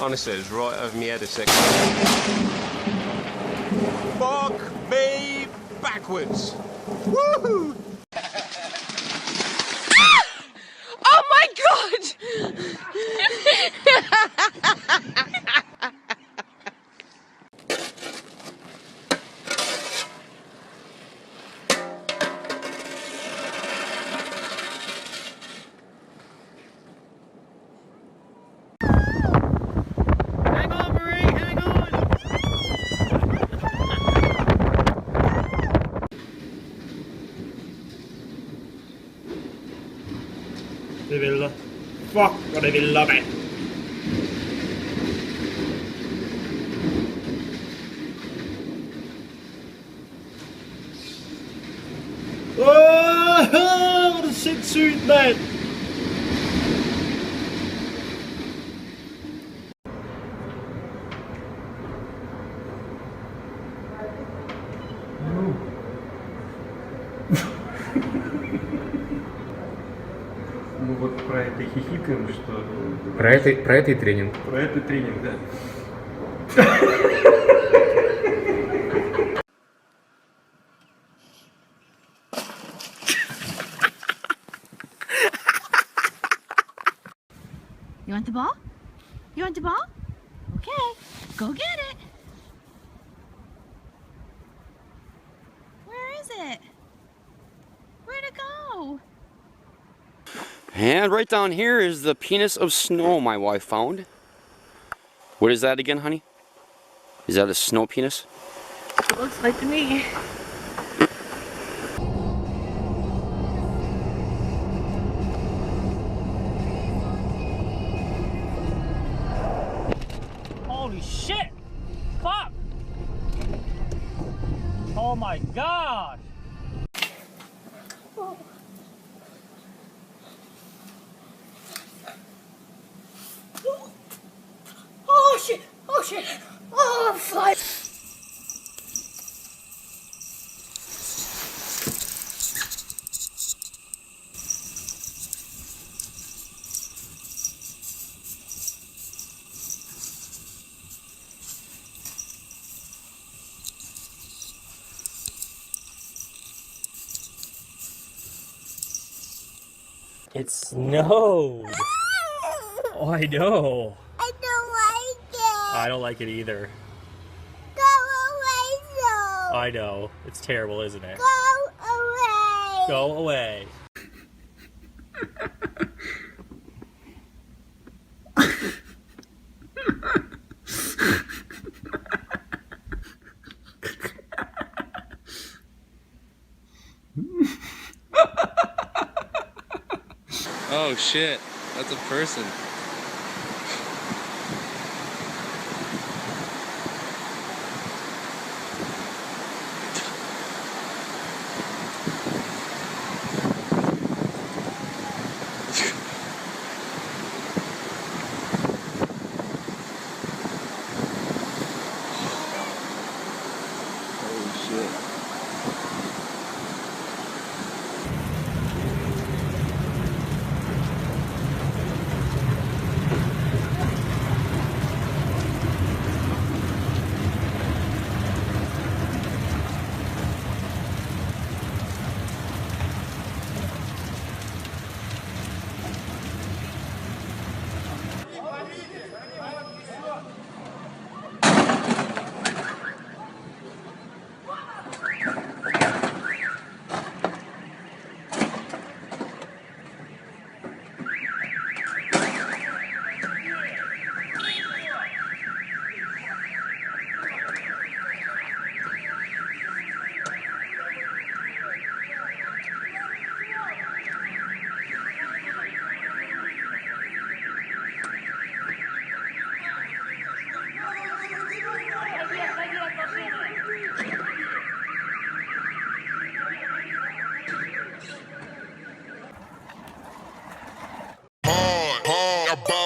Honestly, it's right over my head a second. Fuck me backwards. Woohoo! Oh my god! Det ville. Fuck vad det ville mig. Vad det sindssygt, mand. Ну вот про это хихикаем, что... Про это и тренинг. Про это тренинг, да. You want the ball? You want the ball? Okay, go get it. Where is it? Where'd it go? And right down here is the penis of snow my wife found. What is that again, honey? Is that a snow penis? It looks like to me. Holy shit! Fuck! Oh my god! Oh shit! Oh shit! Oh, fly! It snowed! Oh, I know! I don't like it! I don't like it either. Go away, though! I know. It's terrible, isn't it? Go away! Go away. Oh shit, that's a person. Holy shit.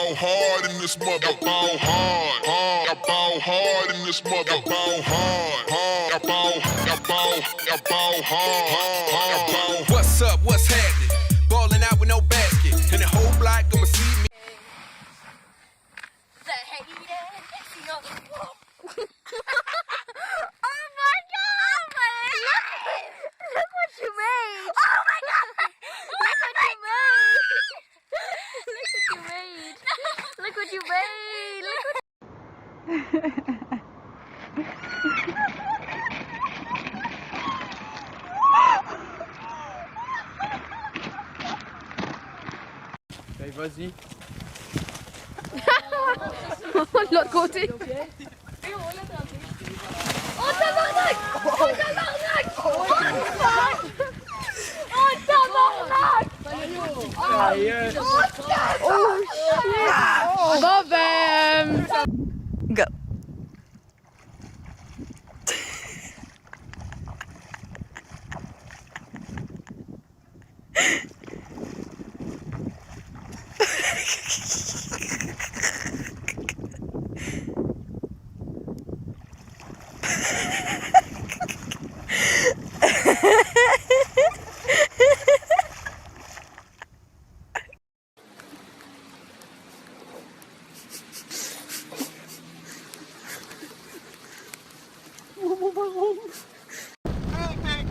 ball hard in this mother. Ball hard, hard. I ball hard in this mother. Ball hard, hard. I ball hard, hard. What's up? What's happening? Balling out with no basket, and the whole block gonna see me. Oh my god! Look what you made! Oh my god! Look what you made! Look what you made! Look what Hey, vas-y. De l'autre côté. Oh tabarnak! Oh tabarnak! Oh tabarnak! Oh tabarnak! Oh shit! Bon ben... Go.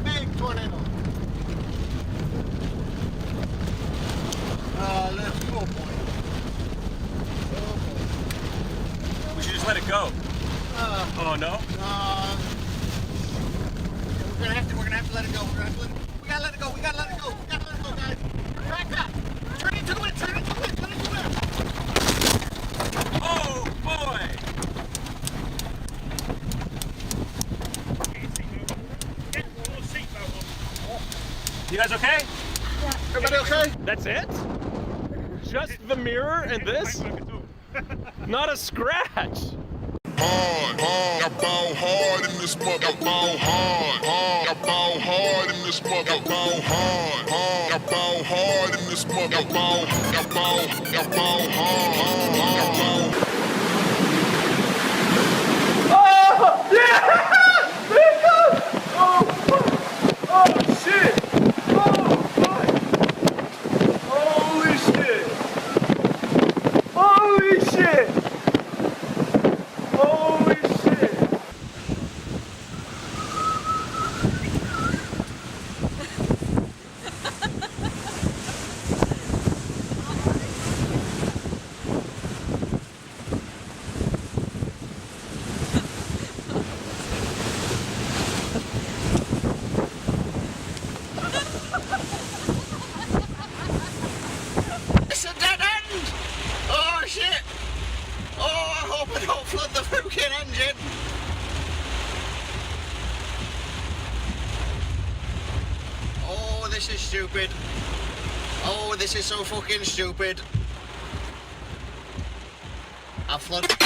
Big tornado. Let's go, boy. We should just let it go. Oh no? We're gonna have to let it go. We gotta let it go, guys. Back up. Turn into it, let it do it. Oh boy! You guys okay? Yeah. Everybody okay? That's it? Just the mirror and this? Not a scratch! Hard, hard. I ball hard in this mother. Ball hard, hard. I ball hard in this mother. Ball hard, hard. I ball hard in this mother. Ball hard, hard. Oh! Yeah! There it goes! Oh, fuck! Oh, shit! Oh, fuck! Holy shit! Holy shit! Holy shit! It's a dead end! Oh, shit! Oh, I hope I don't flood the fucking engine! Oh, this is stupid. Oh, this is so fucking stupid. I've flooded.